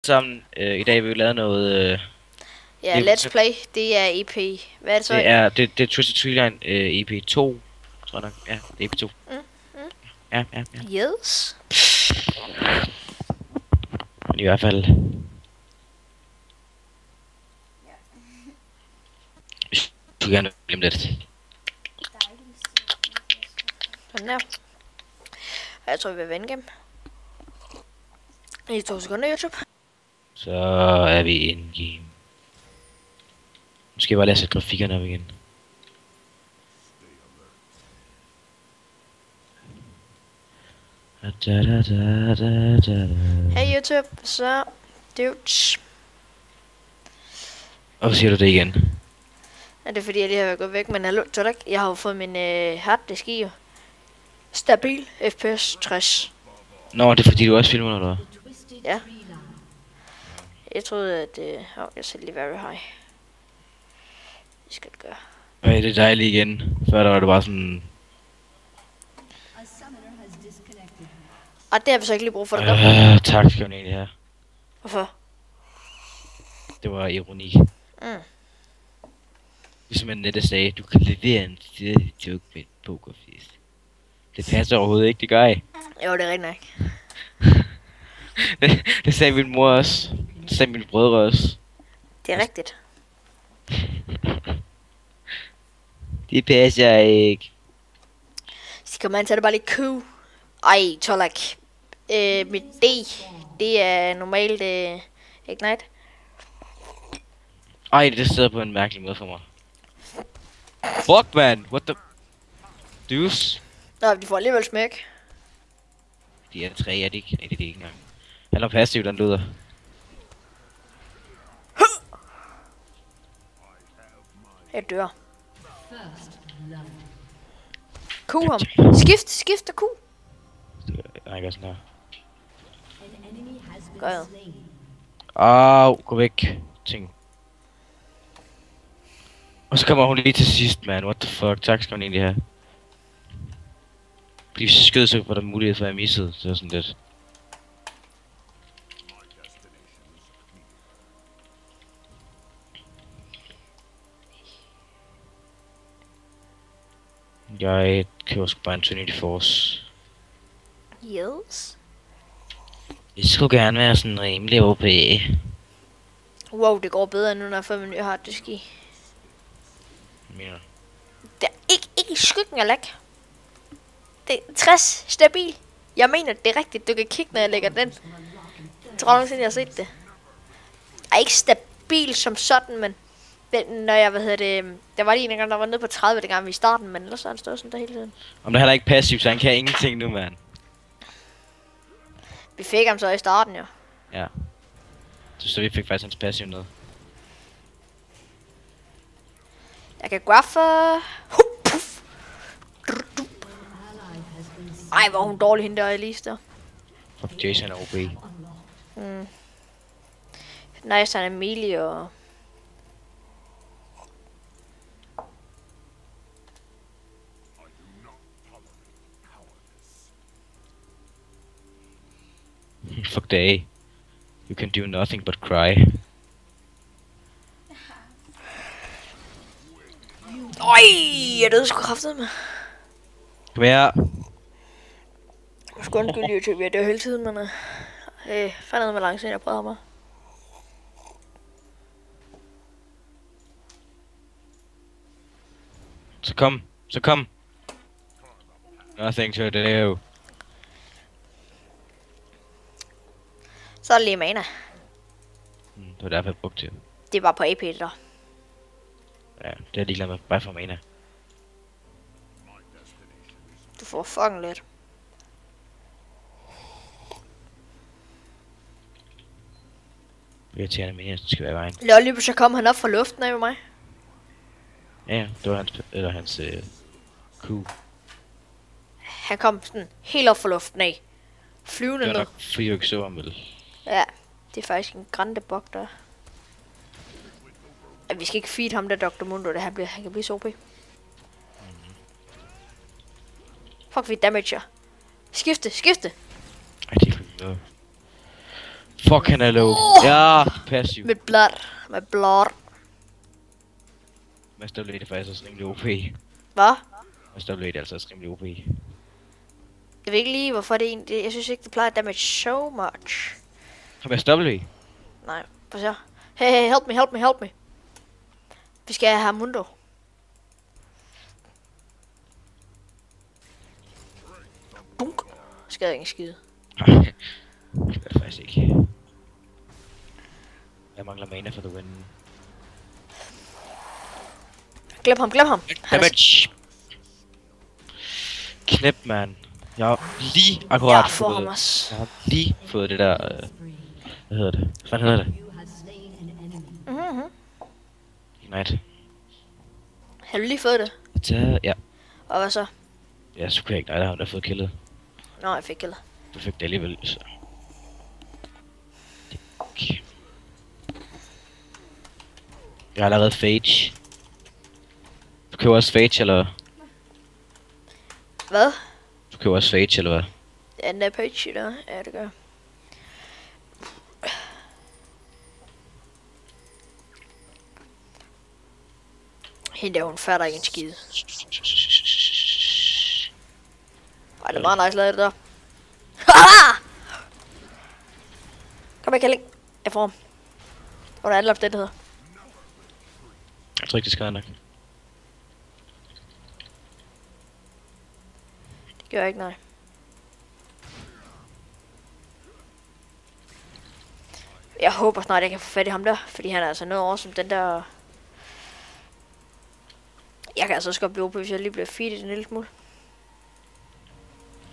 Sammen, i dag vil vi lave noget... Ja, Let's Play, det er EP. Hvad er det så? Det er Twisted Treeline EP 2, tror jeg nok. Ja, det er EP 2. Ja. Yes. Men i hvert fald... Hvis du gerne vil glemme lidt. Sådan der. Jeg tror, vi vil vende game. I 2 sekunder, YouTube. Så er vi in game. Nu skal jeg bare lade sætte grafikkerne op igen. Hey YouTube, så dudes. Og siger du det igen? Ja, det er fordi, jeg lige har været gået væk, men hallo, tror du ikke? Jeg har jo fået min harddisk i. Stabil FPS 60. Nå, det er fordi du også filmer, eller hvad? Ja. Jeg troede, at jeg sætter lige very high. Det skal det gøre. Ej, det er dejligt igen. Før der var det bare sådan... Og det har vi så ikke lige brug for, det gør. Tak skal du egentlig have. Hvorfor? Det var ironi. Ligesom en nette sagde, du kan levere en tidlig joke med et pokerfist. Det passer overhovedet ikke, det gør jeg. Jo, det er rigtigt nok. det sagde min mor også. Det sagde mine brødre også. Det er rigtigt. Det passer ikke. Så kan man tage det bare lidt Q. Ej, Tolak. Mit D, det er normalt Ignite. Ej, det sidder på en mærkelig måde for mig. Fuck, man! What the... Deuce? Nå, de får alligevel smæk. De er 3, er det ikke? Nej, det er det ikke engang. Han er passiv, den lyder. Jeg dør. Q ham. Skift og Q. Nej, ikke sådan her. Gør jeg. Au, gå væk. Ting. Og så kommer hun lige til sidst, man. What the fuck? Tak skal hun egentlig have. Fordi hvis jeg skød, så var der mulighed for at jeg missede. Så sådan lidt. Jeg køber sgu bare en Trinity Force. Yes. Det skulle gerne være sådan rimelig OP. Wow, det går bedre nu, når jeg får min nye harddisk i. Mener. Det er ikke i skyggen af lag. Det er 60 stabil. Jeg mener, det er rigtigt. Du kan kigge, når jeg lægger den. Jeg tror nogensinde, jeg har set det. Er ikke stabil som sådan, men når jeg, der var lige en gang, der var nede på 30, dengang vi i starten, men ellers så han stået sådan der hele tiden. Om der heller ikke passiv, så han kan ingenting nu, mand. Vi fik ham så i starten, jo. Ja. Så vi fik faktisk hans passiv ned. Jeg kan graffe. Ej, hvor hun dårlig hende der, Elise der. Fuck, Jason er OP. Nice, han er melee og... Fuck day. You can do nothing but cry. Øj, jeg døde sgu kraftet med. Kom her. Jeg skal undskylde YouTube, jeg dør hele tiden, men... fandt med lang tid, jeg prøvede mig. Så kom. Nothing to do. Så er det lige mana. Det var derfor jeg brugte det. Det var på AP der. Ja, det er jeg ligeglad med. Bare for mana. Du får fucking lidt. Jeg tjener mere, det skal være i vejen. Lolly, så kom han op fra luften af med mig. Ja, det var hans Q. Han kom sådan helt op fra luften af. Flyvende Det var ned. nok fordi du ikke så ham vel. Ja, det er faktisk en grande bug der. Vi skal ikke feed ham der Dr. Mundo, han kan blive så OP. Fuck, vi damager. Skifte. Ej, det er low. Fuck, han er low. Ja, passiv. Med blot. Master Blade er faktisk også rimelig OP. Hvad? Master Blade er altså også rimelig OP. Jeg ved ikke lige, hvorfor det er egentlig. Jeg synes ikke, det plejer at damage so much. Har Master Blade? Nej, prøv at se. Hey, help me. Vi skal have Mundo. Bunk. Skal jeg ikke skide. Nej, det gør det faktisk ikke. Jeg mangler mana for the win. Glem ham. Damage! Knep, man. Jeg har lige akkurat ham også. Jeg har lige fået det der... hvad hedder det? Hvad hedder det? Ignite. Har du lige fået det? Ja. Og hvad så? Ja, så kunne jeg ikke. Nej, der har fået killet. Nå, jeg fik killet. Du fik det alligevel, så... Okay. Jeg har allerede Phage. Du køber også Phage, eller... Hvad? Du køber også Phage, eller hvad? Ja, den der page der. Ja, det gør. Hende der, hun fatter ikke en skide. Ej, det er meget nice lavet det der. Haha! Kom her, Kælling. Jeg får ham. Under alle omstændigheder. Jeg tror ikke, det skal nok. Det gør jeg ikke, nej. Jeg håber snart, jeg kan få fat i ham der. Fordi han er altså noget over som den der... Jeg kan altså også godt blive OP, hvis jeg lige bliver feedet en lille smule.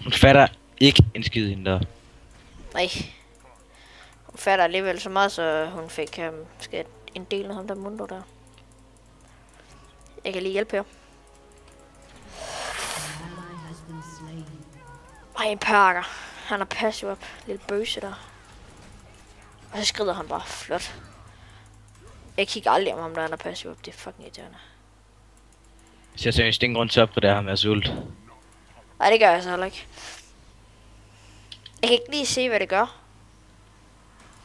Hun fatter ikke en skid hende der. Nej. Hun fatter alligevel så meget, så hun fik en del af ham der Mundo der. Jeg kan lige hjælpe her. Ej, en perker. Han er passiv op. Lille bøse der. Og så skrider han bare flot. Jeg kigger aldrig om ham, der er passiv op. Det er fucking irriterende. Så jeg seriøst ingen grund til at opgradere ham med sult. Nej, det gør jeg så heller ikke. Jeg kan ikke lige se, hvad det gør.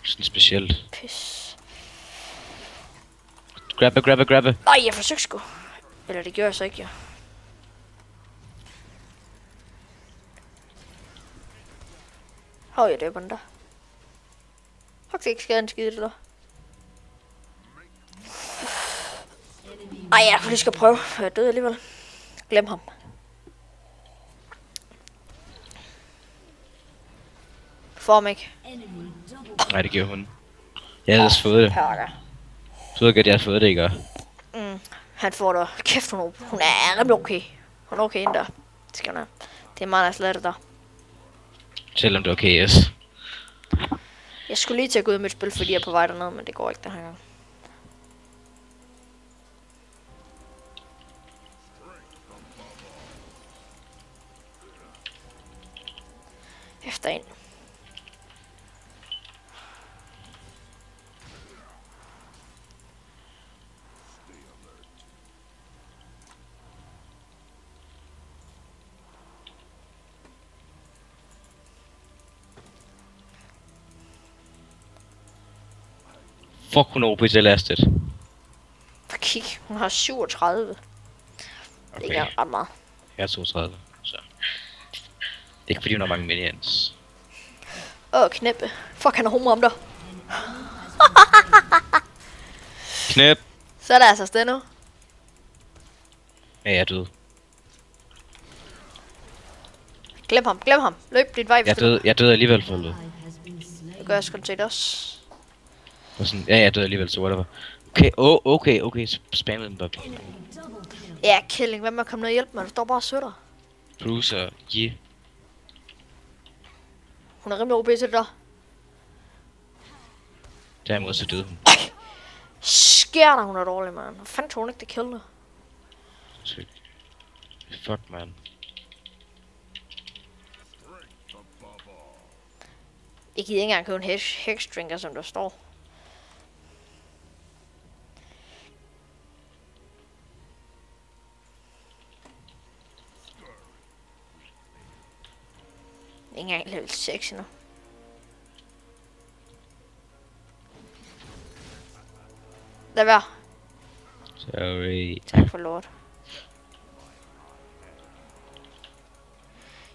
Sådan specielt. Pis. Grabbe. Nej, jeg forsøgte sgu. Eller det gør jeg så ikke, ja. Hov, jeg døber den der. Faktisk ikke skade en skide det der. Ej, jeg kunne lige skal prøve, for jeg døde alligevel. Glem ham. Får ham ikke. Nej, det giver hun. Jeg havde også fået det. Perker. Så godt, jeg har fået det, ikke? Han får det. Kæft, hun er rimelig okay. Hun er okay hende der. Det skal hun have. Det er meget nice lavet der. Selvom det er okay, yes. Jeg skulle lige til at gå ud med et spil, fordi jeg er på vej dernede, men det går ikke den her gang. Efter en. Fuck, hun er OP til lastet. For kig, hun har 37. Det er ikke engang ret meget. Jeg er 32, så... Det er ikke fordi, hun har mange minions. Knæppe. Fuck, han er homo om der. Knæp! Så er der altså sted nu. Ja, jeg er død. Glem ham. Løb dit vej. Jeg er død alligevel for helvede. Det gør jeg sgu set også. Sådan, ja, jeg er død alligevel, så whatever. Okay, spam den bare. Ja, Kælling, hvad med at komme ned og hjælpe mig? Du står bare og søtter. Bruiser, yeah. Hun er rimelig OP til det der. Derimod så døde hun. Sker der, hun er dårlig, man. Hvor fanden tog hun ikke det kill der? Fuck, man. Jeg gider ikke engang købe en hexdrinker, som der står. Ikke engang level 6 endnu. Lad være. Sorry. Tak for lort.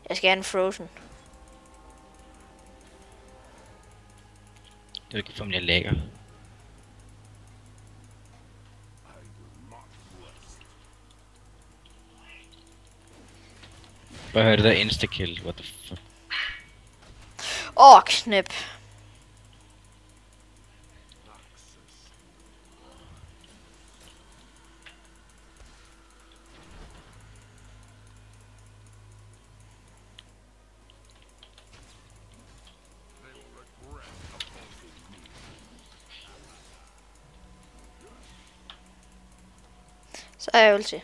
Jeg skal have en frozen. Det er ikke for, om jeg lægger. Bare hør det der insta-kill, what the fuck. Knep. Så er jeg ulti.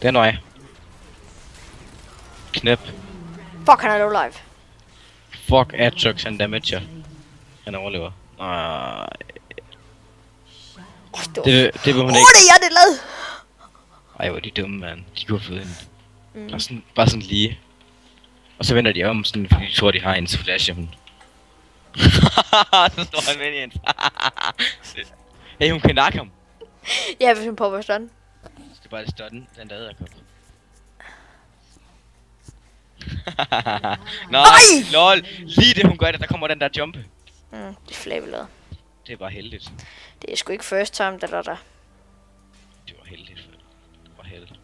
Den vej. Knep. Fuck, han er low life. Fuck Atrox, han damager. Han overlever. Nej. Det vil hun ikke. Det er det lad. Ej, hvor er de dumme, mand. De kunne have fået hende. Bare sådan lige. Og så vender de om, sådan, fordi de tror, de har en, så flasher hun. Så står han med i en. Hey, hun kan nakke ham. Ja, hvis hun popper stun. Skal bare stun den der æderkop. Nej, lol. Lige det hun gør det, der kommer den der jumpe. Det er flabeladet. Det er bare heldigt. Det er sgu ikke first time, der. Det var heldigt, for det var heldigt.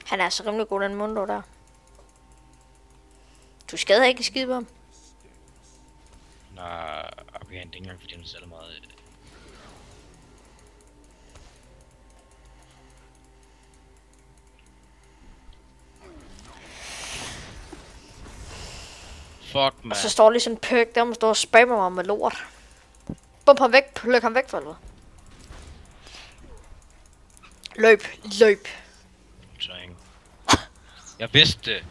Han er altså rimelig god, den Mundo der. Du skader ikke skide på ham. Nej, okay, han er ikke engang, fordi han er særlig meget. Fuck, man. Og så står lige sådan en perk der, man står og spammer mig med lort. Bump ham væk, pluk ham væk for helvede. Løb. Jeg vidste det.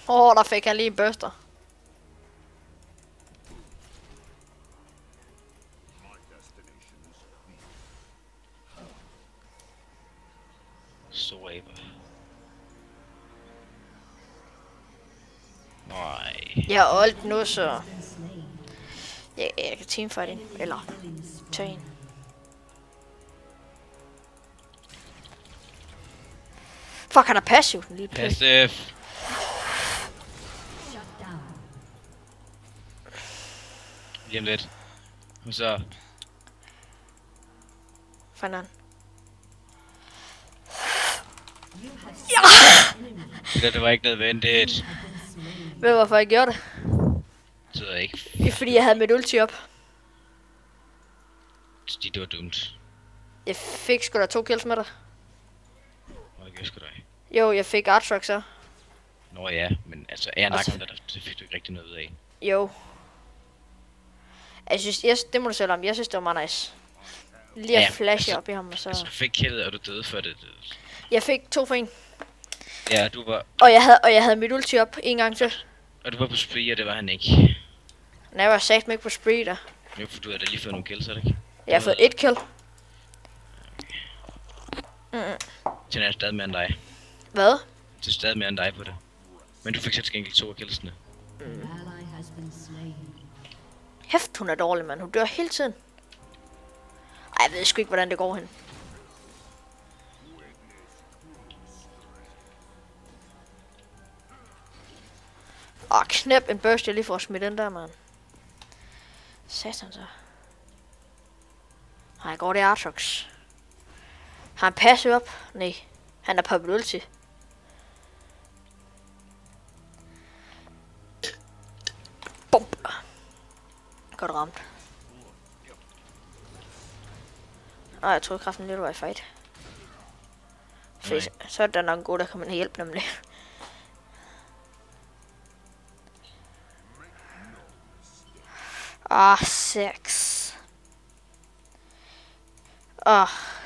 Der fik han lige en burster. Så aber. Nej. Jeg har ult nu, så jeg kan teamfight ind. Eller tage en. Fuck, han er passiv, den lige Passive. Lige om lidt. Og så. Fanden. Det var ikke nødvendigt. Ved du, hvorfor jeg gjorde det? Det ved jeg ikke. Det er fordi, jeg havde mit ulti op. Det var dumt. Jeg fik sgu da 2 kills med dig. Hvor jeg sgu da. Jo, jeg fik Artrox så. Nå ja, men altså, er jeg nok om det, det fik du ikke rigtig noget ud af. Jo. Jeg synes, det må du selv om. Jeg synes, det var meget nice. Lige at flashe altså, op i ham, og så. Altså, du fik killet, og du døde for det. Jeg fik 2 for 1. Ja, du var. Og jeg havde mit ulti op en gang til. Og du var på spree, og det var han ikke. Nej, jeg var sagt mig ikke på spree der. Jo, for du havde da lige fået nogle kills, er det ikke? Jeg har fået 1 kill. Den er stadig mere end dig. Hvad? Det er stadig mere end dig på det. Men du fik selv skænket 2 af killsene. Hæft, hun er dårlig, mand. Hun dør hele tiden. Ej, jeg ved sgu ikke, hvordan det går hen. Knæp en burst, jeg lige får smidt den der, mand. Satan så. Nej, går det Artrox. Har han passet op? Nej. Han er på ulti. Bump. Godt ramt. Jeg troede kraften lidt var i fight. Fordi så er der nok en god, der kommer ind og hjælpe nemlig. Ah, 6.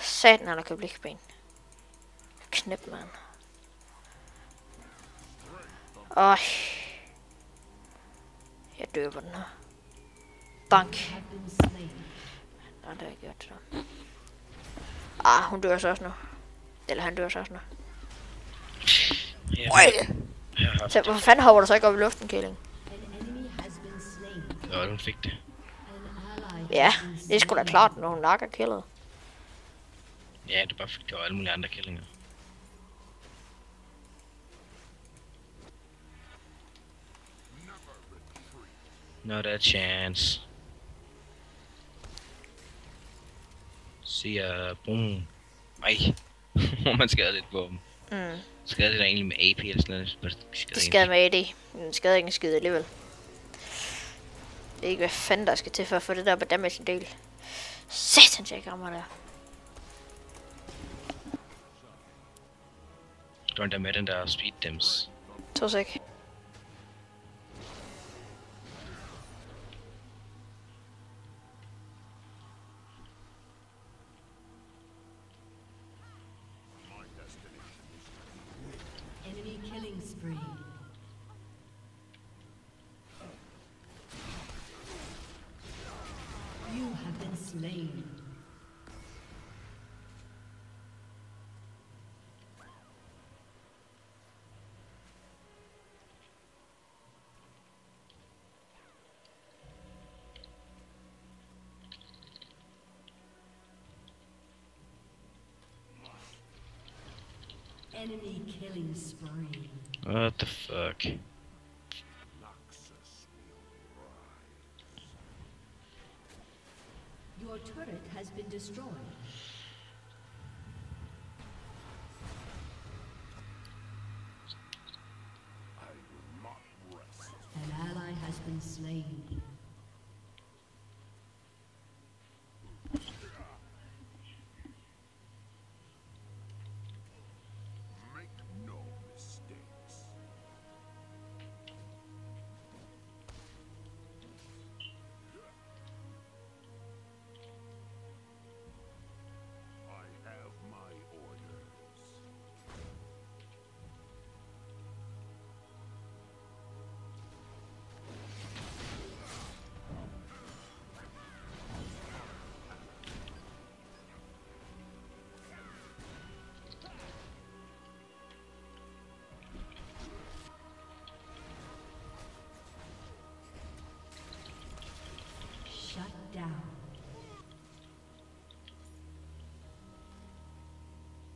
Satan, han har købt blikben. Knip, mand. Jeg dør på den her. Bank. Nej, det har jeg gjort så. Hun dør så også nu. Eller han dør så også nu. Så hvorfor fanden hopper du så ikke op i luften, Kælling? Ja, hun fik det. Ja, det er sgu da klart, når hun nakker killet. Ja, det er bare fordi, der var alle mulige andre killinger. Not a chance. Siger boom. Ej. Man skader lidt på dem. Skader det der egentlig med AP eller sådan noget? Det skader med AD. Den skader ikke en skid alligevel. Det er ikke hvad fanden der skal til for at få det der på damage en del. Satans, jeg ikke rammer der. Du er der med den der speed dims. 2 sek. Slain. Enemy killing spree. What the fuck? Your turret has been destroyed. I will not rest. An ally has been slain. Make no mistakes. Down.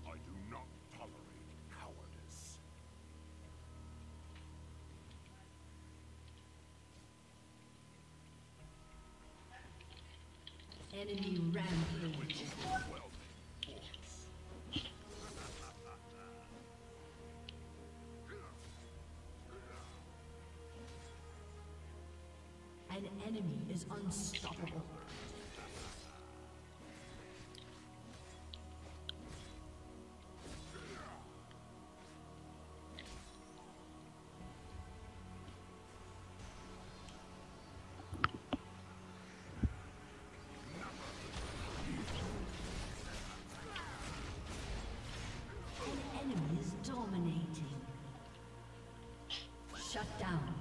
I do not tolerate cowardice. Enemy rampage. An enemy is unstoppable. An enemy is dominating. Shut down.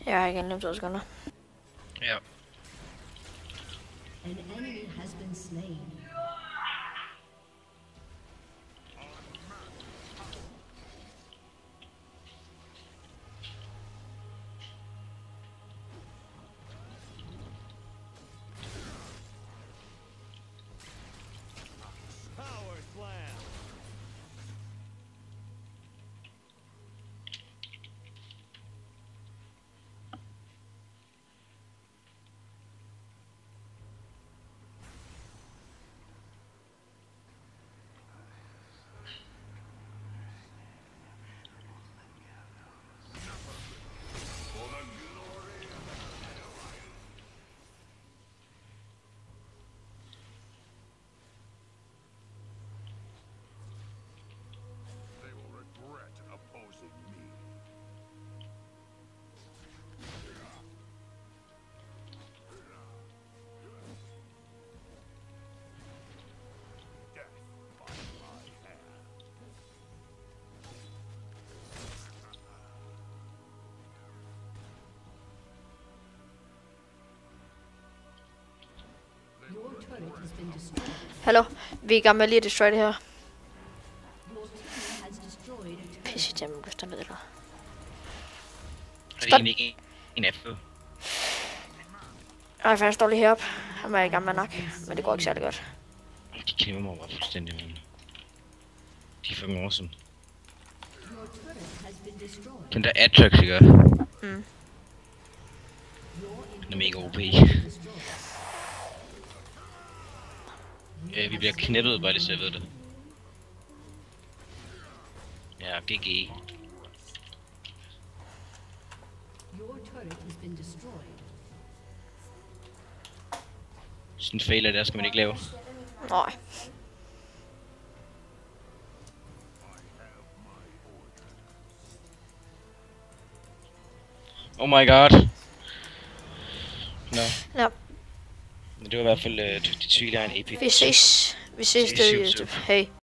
Ja, jeg kan nemt også gøre. Ja. An enemy has been slain. Hallo, vi er i gang med lige at destroy det her. Has destroyed a turret. Pisse til mig, hvis der er noget der. Er det egentlig ikke en F? Jeg faktisk står lige heroppe. Han er i gang med nok, men det går ikke særlig godt. De kæmper mig bare fuldstændig, man. De er fucking awesome. Your turret has been destroyed. Den der Atrox, ikke? Mm. Den er mega OP. Vi bliver knippet, bare det så jeg ved det. Ja, GG. Your turret has been destroyed. Sådan en fejl der skal man ikke lave. Nej. Oh my god. Nå. Ja, Men det var i hvert fald de syge, der er en epic. vi ses. Vi ses Ses, det i YouTube. YouTube. Hej.